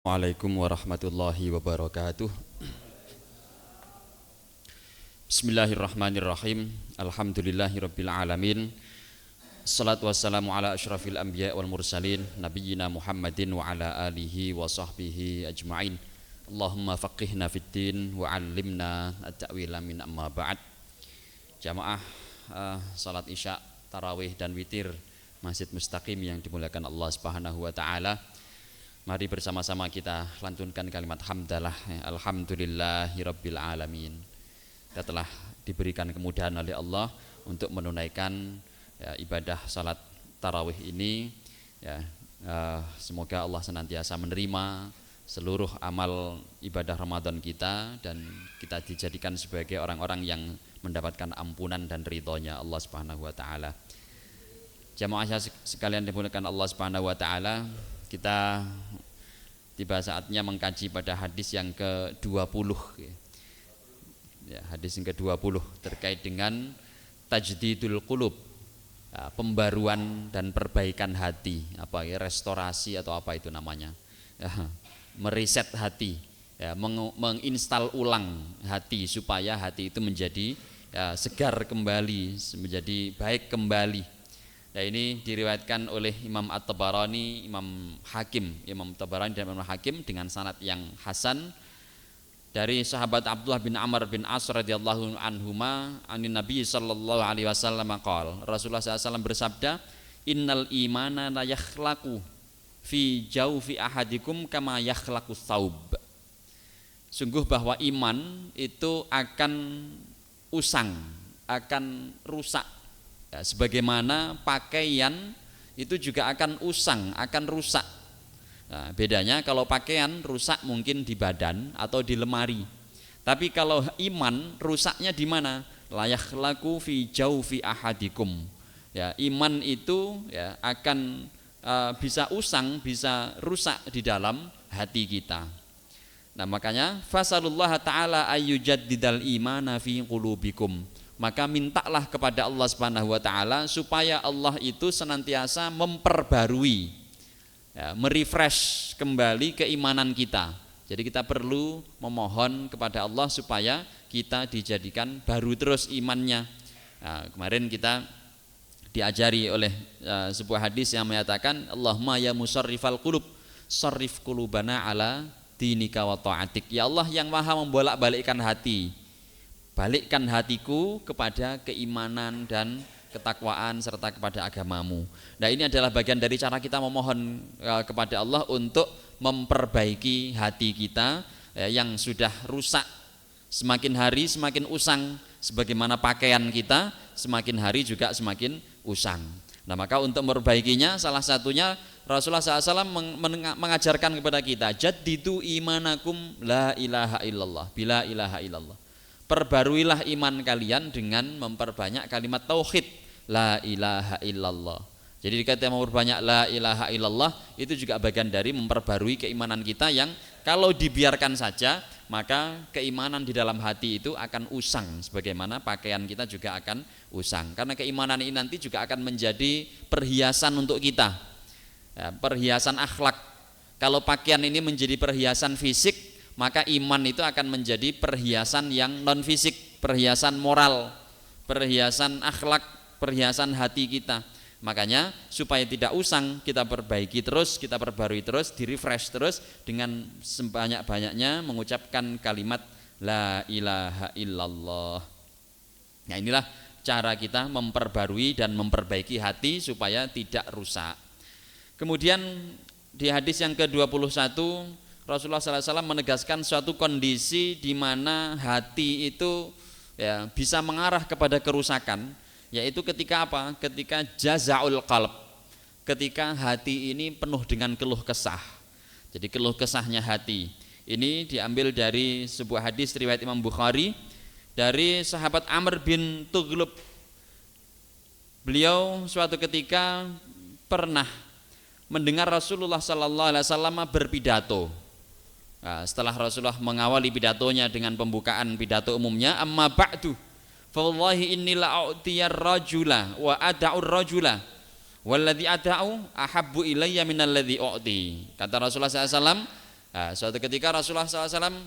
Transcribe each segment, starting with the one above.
Assalamualaikum warahmatullahi wabarakatuh. Bismillahirrahmanirrahim. Alhamdulillahirabbil alamin. Assalatu wassalamu ala asyrafil anbiya wal mursalin nabiyyina Muhammadin wa ala alihi wa sahbihi ajma'in. Allahumma faqihna fid din wa 'allimna at-ta'wila min amma ba'd. Jamaah salat Isya, tarawih dan witir Masjid Mustaqim yang dimuliakan Allah Subhanahu wa taala. Mari bersama-sama kita lantunkan kalimat hamdalah. Alhamdulillahirabbil alamin. Kita telah diberikan kemudahan oleh Allah untuk menunaikan ibadah salat tarawih ini. Semoga Allah senantiasa menerima seluruh amal ibadah Ramadan kita dan kita dijadikan sebagai orang-orang yang mendapatkan ampunan dan ridhonya Allah Subhanahu wa taala. Jamaah sekalian dimuliakan Allah Subhanahu wa taala, kita tiba saatnya mengkaji pada hadis yang ke-20 hadis yang ke-20 terkait dengan tajdidul qulub, pembaruan dan perbaikan hati, restorasi atau apa itu namanya, mereset hati, menginstal ulang hati supaya hati itu menjadi segar kembali, menjadi baik kembali. Nah, ini diriwayatkan oleh Imam At-Tabarani, Imam Tabarani dan Imam Hakim dengan sanad yang hasan dari sahabat Abdullah bin Amr bin As radhiyallahu anhuma anin Nabi sallallahu alaihi wasallam qala, Rasulullah SAW bersabda, innal imana la yakhlaqu fi jawfi ahadikum kama yakhlaqu thawb. Sungguh bahwa iman itu akan usang, akan rusak, sebagaimana pakaian itu juga akan usang, akan rusak. Nah, bedanya kalau pakaian rusak mungkin di badan atau di lemari. Tapi kalau iman rusaknya di mana? Layak laku fi jaufi ahadikum. Iman itu akan bisa usang, bisa rusak di dalam hati kita. Nah, makanya fasalullah ta'ala ayyujaddidal imana fi qulubikum. Maka mintalah kepada Allah Subhanahu wa taala supaya Allah itu senantiasa memperbarui, merefresh kembali keimanan kita. Jadi kita perlu memohon kepada Allah supaya kita dijadikan baru terus imannya. Nah, kemarin kita diajari oleh sebuah hadis yang menyatakan, Allahumma ya musarrifal qulub, sarrif qulubana ala dinika wa ta'atik. Ya Allah yang maha membolak-balikkan hati, balikkan hatiku kepada keimanan dan ketakwaan serta kepada agamamu. Nah, ini adalah bagian dari cara kita memohon kepada Allah untuk memperbaiki hati kita yang sudah rusak, semakin hari semakin usang, sebagaimana pakaian kita semakin hari juga semakin usang. Nah, maka untuk memperbaikinya salah satunya Rasulullah SAW mengajarkan kepada kita, jaddidu imanakum la ilaha illallah, bila ilaha illallah. Perbaruilah iman kalian dengan memperbanyak kalimat tauhid, la ilaha illallah. Jadi kita memperbanyak la ilaha illallah itu juga bagian dari memperbarui keimanan kita yang kalau dibiarkan saja maka keimanan di dalam hati itu akan usang, sebagaimana pakaian kita juga akan usang. Karena keimanan ini nanti juga akan menjadi perhiasan untuk kita, perhiasan akhlak. Kalau pakaian ini menjadi perhiasan fisik, maka iman itu akan menjadi perhiasan yang non fisik, perhiasan moral, perhiasan akhlak, perhiasan hati kita. Makanya supaya tidak usang, kita perbaiki terus, kita perbarui terus, di-refresh terus dengan sebanyak-banyaknya mengucapkan kalimat la ilaha illallah. Nah, inilah cara kita memperbarui dan memperbaiki hati supaya tidak rusak. Kemudian di hadis yang ke-21 Rasulullah SAW menegaskan suatu kondisi di mana hati itu bisa mengarah kepada kerusakan, yaitu ketika apa? Ketika jazaul qalb, ketika hati ini penuh dengan keluh kesah. Jadi keluh kesahnya hati ini diambil dari sebuah hadis riwayat Imam Bukhari dari sahabat Amr bin Tughlub. Beliau suatu ketika pernah mendengar Rasulullah SAW berpidato. Setelah Rasulullah mengawali pidatonya dengan pembukaan pidato umumnya, amma ba'du fa wallahi inni la a'tiyar rajula wa ada'ur rajula walladzi ada'u ahabbu ilayya minalladzi u'ti. Kata Rasulullah SAW, Suatu ketika Rasulullah SAW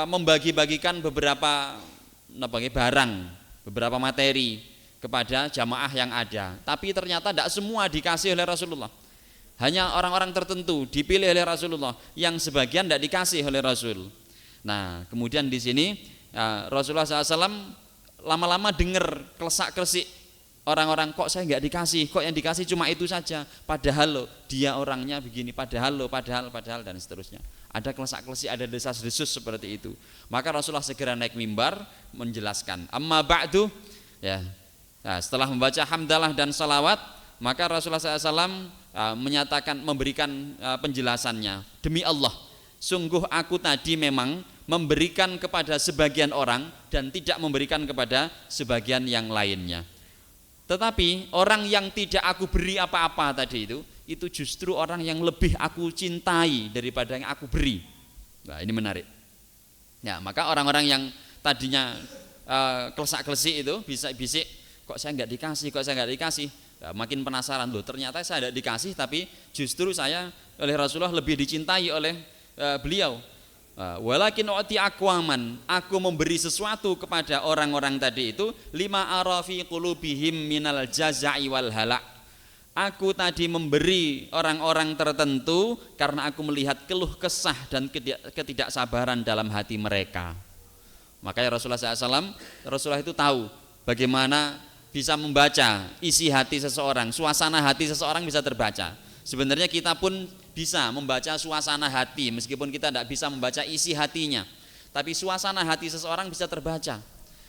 membagi-bagikan beberapa barang, beberapa materi kepada jamaah yang ada, tapi ternyata tidak semua dikasih oleh Rasulullah. Hanya orang-orang tertentu dipilih oleh Rasulullah, yang sebagian tidak dikasih oleh Rasul. Nah, kemudian di sini Rasulullah SAW lama-lama dengar klesak-klesik orang-orang, kok saya nggak dikasih, kok yang dikasih cuma itu saja, padahal loh dia orangnya begini, padahal dan seterusnya. Ada klesak-klesik, ada desas-desus seperti itu. Maka Rasulullah segera naik mimbar menjelaskan. Amma ba'du, ya. Nah, setelah membaca hamdalah dan salawat, maka Rasulullah SAW menyatakan, memberikan penjelasannya. Demi Allah, sungguh aku tadi memang memberikan kepada sebagian orang dan tidak memberikan kepada sebagian yang lainnya. Tetapi orang yang tidak aku beri apa-apa tadi itu justru orang yang lebih aku cintai daripada yang aku beri. Nah, ini menarik. Ya, maka orang-orang yang tadinya klesak-klesik itu bisik, kok saya nggak dikasih, nah, makin penasaran, loh ternyata saya tidak dikasih, tapi justru saya oleh Rasulullah lebih dicintai oleh beliau. Walakin u'ti aqwaman, aku memberi sesuatu kepada orang-orang tadi itu, lima arafi qulubihim minal jaza'i wal halak. Aku tadi memberi orang-orang tertentu karena aku melihat keluh kesah dan ketidaksabaran dalam hati mereka. Makanya Rasulullah itu tahu bagaimana bisa membaca isi hati seseorang, suasana hati seseorang bisa terbaca. Sebenarnya kita pun bisa membaca suasana hati, meskipun kita tidak bisa membaca isi hatinya, tapi suasana hati seseorang bisa terbaca.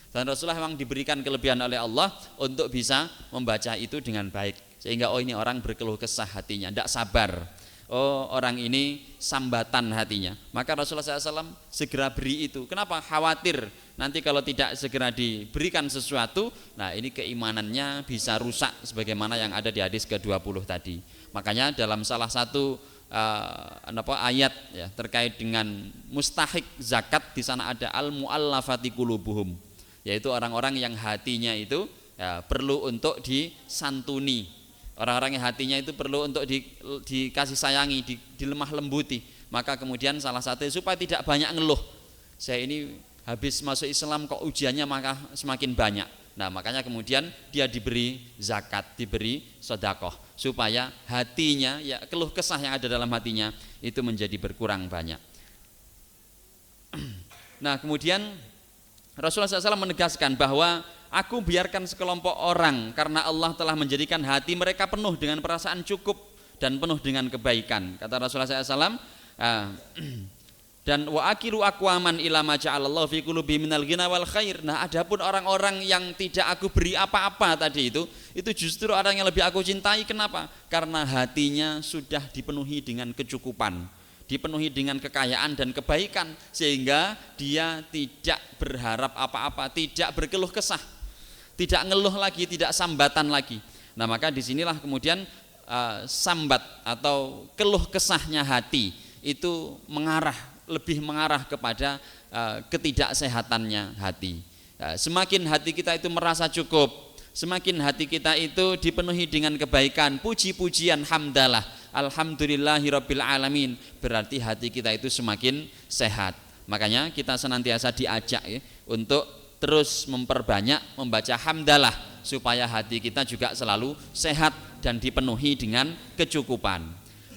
Dan Rasulullah memang diberikan kelebihan oleh Allah untuk bisa membaca itu dengan baik, sehingga oh ini orang berkeluh kesah hatinya, tidak sabar, oh orang ini sambatan hatinya, maka Rasulullah SAW segera beri itu. Kenapa? Khawatir nanti kalau tidak segera diberikan sesuatu, nah ini keimanannya bisa rusak sebagaimana yang ada di hadis ke-20 tadi. Makanya dalam salah satu ayat ya, terkait dengan mustahik zakat, di sana ada al-mu'allafati qulubuhum, yaitu orang-orang yang hatinya itu ya, perlu untuk disantuni, orang-orang yang hatinya itu perlu untuk dikasih sayangi, dilemah lembuti. Maka kemudian salah satu supaya tidak banyak ngeluh, saya ini habis masuk Islam kok ujiannya maka semakin banyak. Nah, makanya kemudian dia diberi zakat, diberi sedekah, supaya hatinya, ya keluh kesah yang ada dalam hatinya itu menjadi berkurang banyak. Nah, kemudian Rasulullah SAW menegaskan bahwa aku biarkan sekelompok orang karena Allah telah menjadikan hati mereka penuh dengan perasaan cukup dan penuh dengan kebaikan. Kata Rasulullah SAW, dan wa akiru aqwaman ila ma ja'alallahu fi qulubi minal ghina wal khair. Nah, adapun orang-orang yang tidak aku beri apa-apa tadi itu justru orang yang lebih aku cintai. Kenapa? Karena hatinya sudah dipenuhi dengan kecukupan, dipenuhi dengan kekayaan dan kebaikan, sehingga dia tidak berharap apa-apa, tidak berkeluh kesah, tidak ngeluh lagi, tidak sambatan lagi. Nah, maka disinilah kemudian sambat atau keluh kesahnya hati itu lebih mengarah kepada ketidaksehatannya hati. Semakin hati kita itu merasa cukup, semakin hati kita itu dipenuhi dengan kebaikan, puji-pujian, hamdalah, alhamdulillahirabbil alamin, berarti hati kita itu semakin sehat. Makanya kita senantiasa diajak ya, untuk terus memperbanyak membaca hamdalah, supaya hati kita juga selalu sehat dan dipenuhi dengan kecukupan.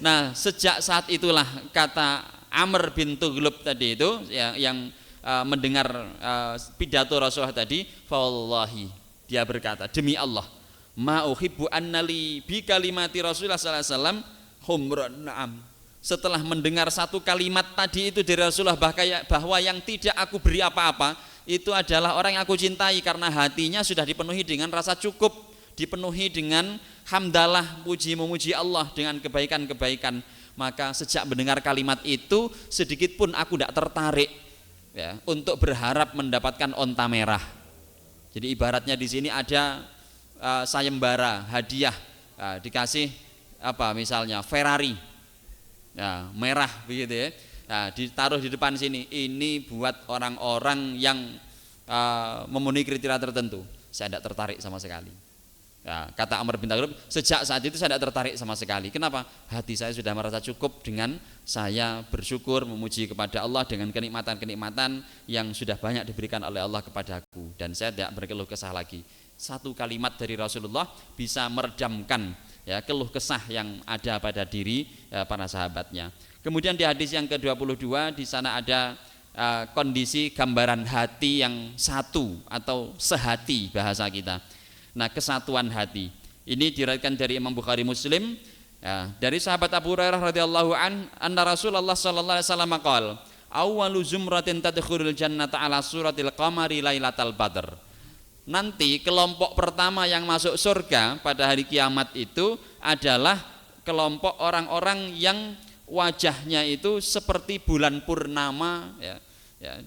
Nah, sejak saat itulah kata Amr bin Tughlub tadi itu yang mendengar pidato Rasulullah tadi, fawallahi, dia berkata, demi Allah, ma uhibbu annali bi kalimati Rasulullah sallallahu alaihi wasallam humrun na'am. Setelah mendengar satu kalimat tadi itu dari Rasulullah, bahwa yang tidak aku beri apa-apa itu adalah orang yang aku cintai, karena hatinya sudah dipenuhi dengan rasa cukup, dipenuhi dengan hamdalah, puji memuji Allah dengan kebaikan-kebaikan. Maka sejak mendengar kalimat itu, sedikit pun aku tidak tertarik ya, untuk berharap mendapatkan onta merah. Jadi ibaratnya di sini ada sayembara, hadiah, dikasih apa misalnya Ferrari ya, merah begitu ya. Nah, ditaruh di depan sini, ini buat orang-orang yang memenuhi kriteria tertentu. Saya tidak tertarik sama sekali. Ya, kata Umar bin Khattab, sejak saat itu saya tidak tertarik sama sekali. Kenapa? Hati saya sudah merasa cukup dengan saya bersyukur memuji kepada Allah dengan kenikmatan-kenikmatan yang sudah banyak diberikan oleh Allah kepadaku, dan saya tidak berkeluh kesah lagi. Satu kalimat dari Rasulullah bisa meredamkan ya keluh kesah yang ada pada diri para sahabatnya. Kemudian di hadis yang ke-22 di sana ada kondisi gambaran hati yang satu atau sehati bahasa kita. Nah, kesatuan hati ini diriwayatkan dari Imam Bukhari Muslim ya, dari sahabat Abu Hurairah radhiyallahu anna Rasulullah sallallahu alaihi wasallam qala awwalu zumratin tadkhulul jannata ala suratil qamari lailatal badr. Nanti kelompok pertama yang masuk surga pada hari kiamat itu adalah kelompok orang-orang yang wajahnya itu seperti bulan purnama ya,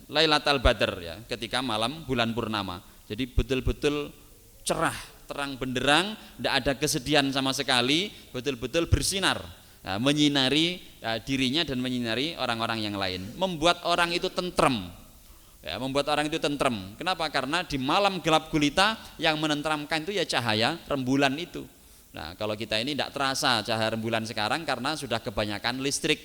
lailatal badr ya, ketika malam bulan purnama. Jadi betul-betul cerah, terang benderang, tidak ada kesedihan sama sekali, betul-betul bersinar, nah, menyinari dirinya dan menyinari orang-orang yang lain, membuat orang itu tentrem, ya, membuat orang itu tentrem. Kenapa? Karena di malam gelap gulita yang menentramkan itu ya cahaya rembulan itu. Nah, kalau kita ini tidak terasa cahaya rembulan sekarang karena sudah kebanyakan listrik,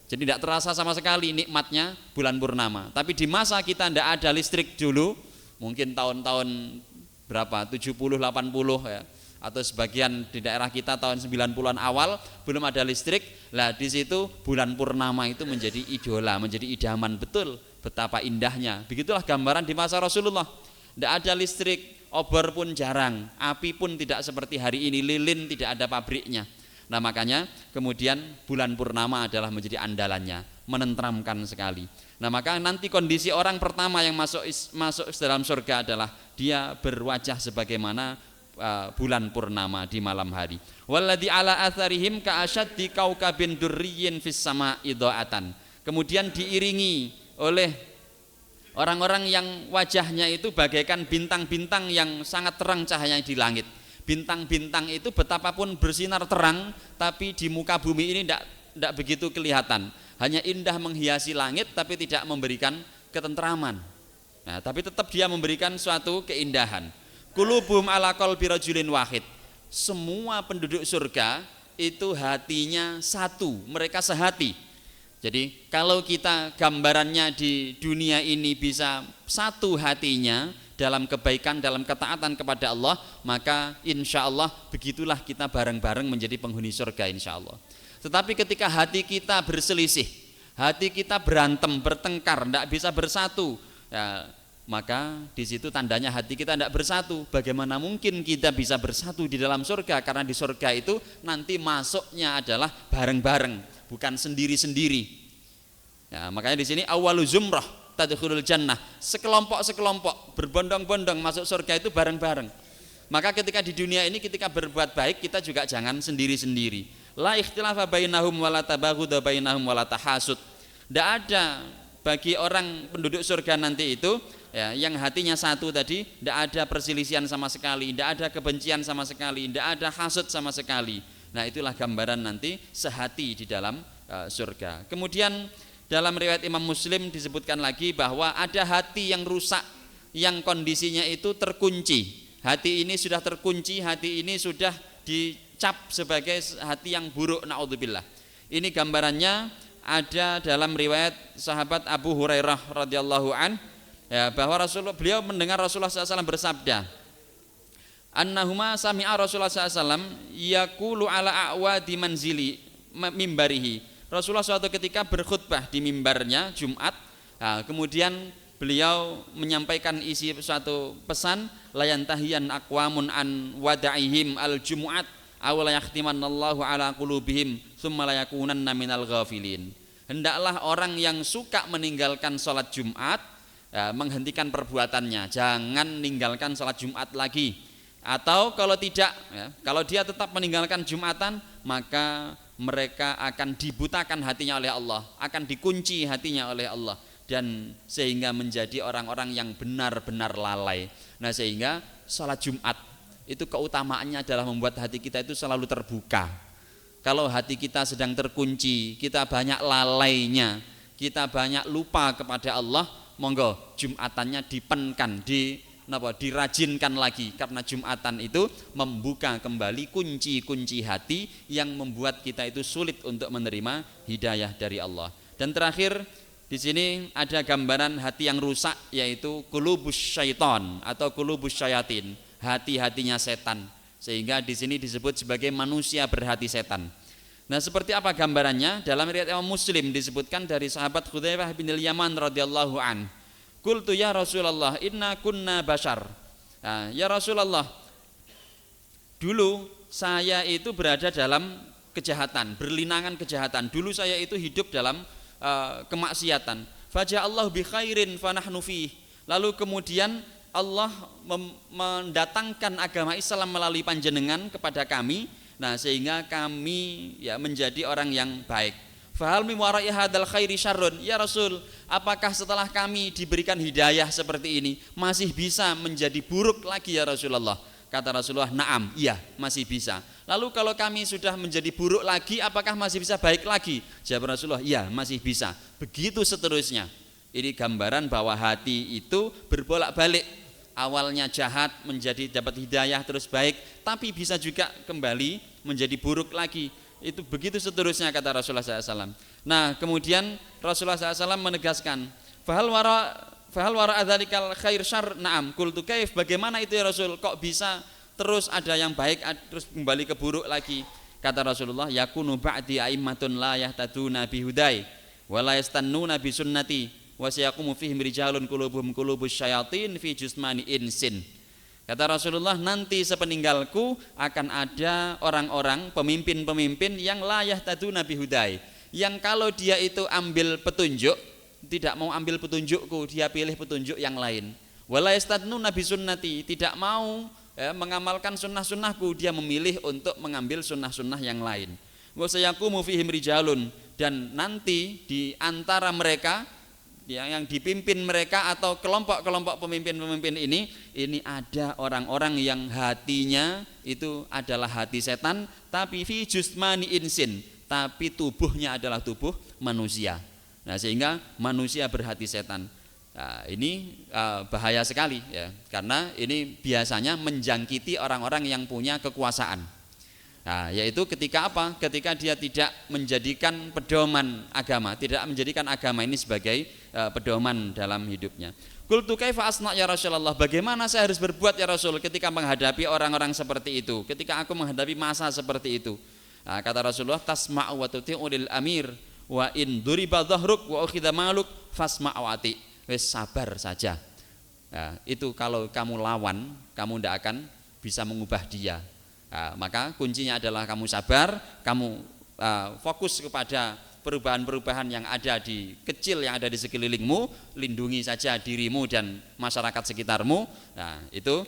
jadi tidak terasa sama sekali nikmatnya bulan purnama. Tapi di masa kita tidak ada listrik dulu, mungkin tahun-tahun berapa 70 80 ya, atau sebagian di daerah kita tahun 90-an awal belum ada listrik. Lah di situ bulan purnama itu menjadi idola, menjadi idaman betul, betapa indahnya. Begitulah gambaran di masa Rasulullah. Tidak ada listrik, obor pun jarang, api pun tidak seperti hari ini, lilin tidak ada pabriknya. Nah, makanya kemudian bulan purnama adalah menjadi andalannya, menentramkan sekali. Nah, maka nanti kondisi orang pertama yang masuk dalam surga adalah dia berwajah sebagaimana bulan purnama di malam hari. Walladzi ala atharihim ka'asyaddi kaukabin durriyin fis sama'i dha'atan. Kemudian diiringi oleh orang-orang yang wajahnya itu bagaikan bintang-bintang yang sangat terang cahayanya di langit. Bintang-bintang itu betapapun bersinar terang, tapi di muka bumi ini tidak begitu kelihatan. Hanya indah menghiasi langit tapi tidak memberikan ketentraman. Nah, tapi tetap dia memberikan suatu keindahan. Qulubum ala qalbi rajulin wahid. Semua penduduk surga itu hatinya satu, mereka sehati. Jadi kalau kita gambarannya di dunia ini bisa satu hatinya dalam kebaikan, dalam ketaatan kepada Allah, maka insya Allah begitulah kita bareng-bareng menjadi penghuni surga insya Allah. Tetapi ketika hati kita berselisih, hati kita berantem, bertengkar, tidak bisa bersatu, ya, maka di situ tandanya hati kita tidak bersatu. Bagaimana mungkin kita bisa bersatu di dalam surga? Karena di surga itu nanti masuknya adalah bareng-bareng, bukan sendiri-sendiri. Ya, makanya di sini awwalu zumrah tadkhulul jannah, sekelompok-sekelompok berbondong-bondong masuk surga itu bareng-bareng. Maka ketika di dunia ini ketika berbuat baik kita juga jangan sendiri-sendiri. La ikhtilafa bainahum wala tabaghudha bainahum wala tahasud. Tidak ada bagi orang penduduk surga nanti itu ya, yang hatinya satu tadi, tidak ada perselisihan sama sekali, tidak ada kebencian sama sekali, tidak ada hasud sama sekali. Nah, itulah gambaran nanti sehati di dalam surga. Kemudian dalam riwayat Imam Muslim disebutkan lagi bahwa ada hati yang rusak, yang kondisinya itu terkunci. Hati ini sudah terkunci, hati ini sudah dicap sebagai hati yang buruk, naudzubillah. Ini gambarannya ada dalam riwayat sahabat Abu Hurairah radhiyallahu an, ya, bahwa beliau mendengar Rasulullah SAW bersabda, annahuma sami'a Rasulullah SAW yaqulu ala a'wadi manzili mimbarihi. Rasulullah suatu ketika berkhutbah di mimbarnya Jumat, nah, kemudian beliau menyampaikan isi suatu pesan, layantahiyan aqwamun an wada'ihim al-jumu'at aw la yahtimannallahu ala qulubihim tsumma la yakunanna minal ghafilin. Hendaklah orang yang suka meninggalkan sholat Jumat ya, menghentikan perbuatannya, jangan meninggalkan sholat Jumat lagi. Atau kalau tidak ya, kalau dia tetap meninggalkan Jumatan, maka mereka akan dibutakan hatinya oleh Allah, akan dikunci hatinya oleh Allah, dan sehingga menjadi orang-orang yang benar-benar lalai. Nah, sehingga sholat Jumat itu keutamaannya adalah membuat hati kita itu selalu terbuka. Kalau hati kita sedang terkunci, kita banyak lalainya, kita banyak lupa kepada Allah, monggo Jumatannya dipenkan, dirajinkan lagi, karena Jumatan itu membuka kembali kunci-kunci hati yang membuat kita itu sulit untuk menerima hidayah dari Allah. Dan terakhir di sini ada gambaran hati yang rusak, yaitu qulubus syaiton atau qulubus syayatin, hati-hatinya setan, sehingga di sini disebut sebagai manusia berhati setan. Nah, seperti apa gambarannya? Dalam riwayat Imam Muslim disebutkan dari sahabat Hudzaifah bin Yaman radhiyallahu an, qultu ya Rasulullah inna kunna bashar. Nah, ya Rasulullah, dulu saya itu berada dalam kejahatan, berlinangan kejahatan. Dulu saya itu hidup dalam kemaksiatan. Faja'allahu bi khairin fanahnu fih. Lalu kemudian Allah mendatangkan agama Islam melalui panjenengan kepada kami. Nah, sehingga kami ya menjadi orang yang baik. Fahal min wara'i hadzal khairi syarrun, ya Rasul, apakah setelah kami diberikan hidayah seperti ini masih bisa menjadi buruk lagi ya Rasulullah? Kata Rasulullah, na'am, iya masih bisa. Lalu kalau kami sudah menjadi buruk lagi, apakah masih bisa baik lagi? Jawab Rasulullah, iya masih bisa. Begitu seterusnya. Ini gambaran bahwa hati itu berbolak-balik. Awalnya jahat menjadi dapat hidayah terus baik, tapi bisa juga kembali menjadi buruk lagi. Itu begitu seterusnya kata Rasulullah SAW. Nah, kemudian Rasulullah SAW menegaskan, fahal wara adzalikal khair syarr, na'am. Qultu kaif, bagaimana itu ya Rasul? Kok bisa terus ada yang baik terus kembali ke buruk lagi? Kata Rasulullah, yakunu ba'di a'immatun la yahtaduna bihudai wa la yastannuna bi sunnati wa sayaqumu fihim rijalun qulubuhum qulubus syayatin fi jusmani insin. Kata Rasulullah, nanti sepeninggalku akan ada orang-orang pemimpin-pemimpin yang la yahtaduna bihudai, yang kalau dia itu ambil petunjuk, tidak mau ambil petunjukku, dia pilih petunjuk yang lain. Wala yastannuna bi sunnati, tidak mau mengamalkan sunnah-sunnahku, dia memilih untuk mengambil sunnah-sunnah yang lain. Wa sayaqumu fihim rijalun, dan nanti di antara mereka yang dipimpin mereka atau kelompok-kelompok pemimpin-pemimpin ini ada orang-orang yang hatinya itu adalah hati setan, tapi fi jusmani insin, tapi tubuhnya adalah tubuh manusia. Nah, sehingga manusia berhati setan. Nah, ini bahaya sekali ya, karena ini biasanya menjangkiti orang-orang yang punya kekuasaan. Nah, yaitu ketika apa? Ketika dia tidak menjadikan pedoman agama, tidak menjadikan agama ini sebagai pedoman dalam hidupnya. Qultu kaifa asna ya Rasulullah, bagaimana saya harus berbuat ya Rasul ketika menghadapi orang-orang seperti itu, ketika aku menghadapi masa seperti itu? Nah, kata Rasulullah, tasma'u wa tuti'u lil amir wa in duriba dhahruk wa ukhidha maluk fasma'u ati. Wis sabar saja. Nah, itu kalau kamu lawan, kamu tidak akan bisa mengubah dia. Nah, maka kuncinya adalah kamu sabar, kamu fokus kepada perubahan-perubahan yang ada di kecil yang ada di sekelilingmu, lindungi saja dirimu dan masyarakat sekitarmu. Nah, itu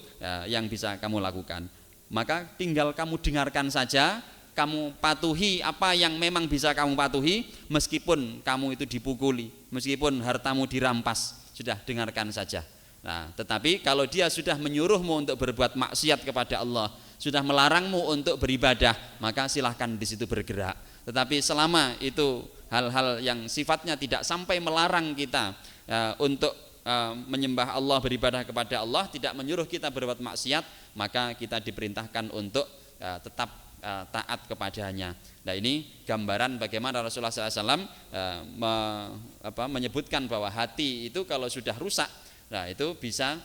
yang bisa kamu lakukan. Maka tinggal kamu dengarkan saja, kamu patuhi apa yang memang bisa kamu patuhi, meskipun kamu itu dipukuli, meskipun hartamu dirampas, sudah dengarkan saja. Nah, tetapi kalau dia sudah menyuruhmu untuk berbuat maksiat kepada Allah, sudah melarangmu untuk beribadah, maka silahkan di situ bergerak. Tetapi selama itu hal-hal yang sifatnya tidak sampai melarang kita untuk menyembah Allah, beribadah kepada Allah, tidak menyuruh kita berbuat maksiat, maka kita diperintahkan untuk tetap taat kepadanya. Nah, ini gambaran bagaimana Rasulullah SAW menyebutkan bahwa hati itu kalau sudah rusak, nah itu bisa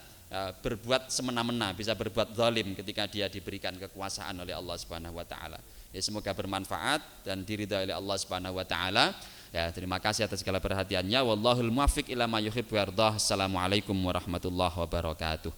berbuat semena-mena, bisa berbuat zalim ketika dia diberikan kekuasaan oleh Allah Subhanahu wa taala. Ya, semoga bermanfaat dan diridhai oleh Allah Subhanahu wa taala. Ya, terima kasih atas segala perhatiannya. Wallahul muwaffiq ila ma yuhibbu wa yardha. Assalamualaikum warahmatullahi wabarakatuh.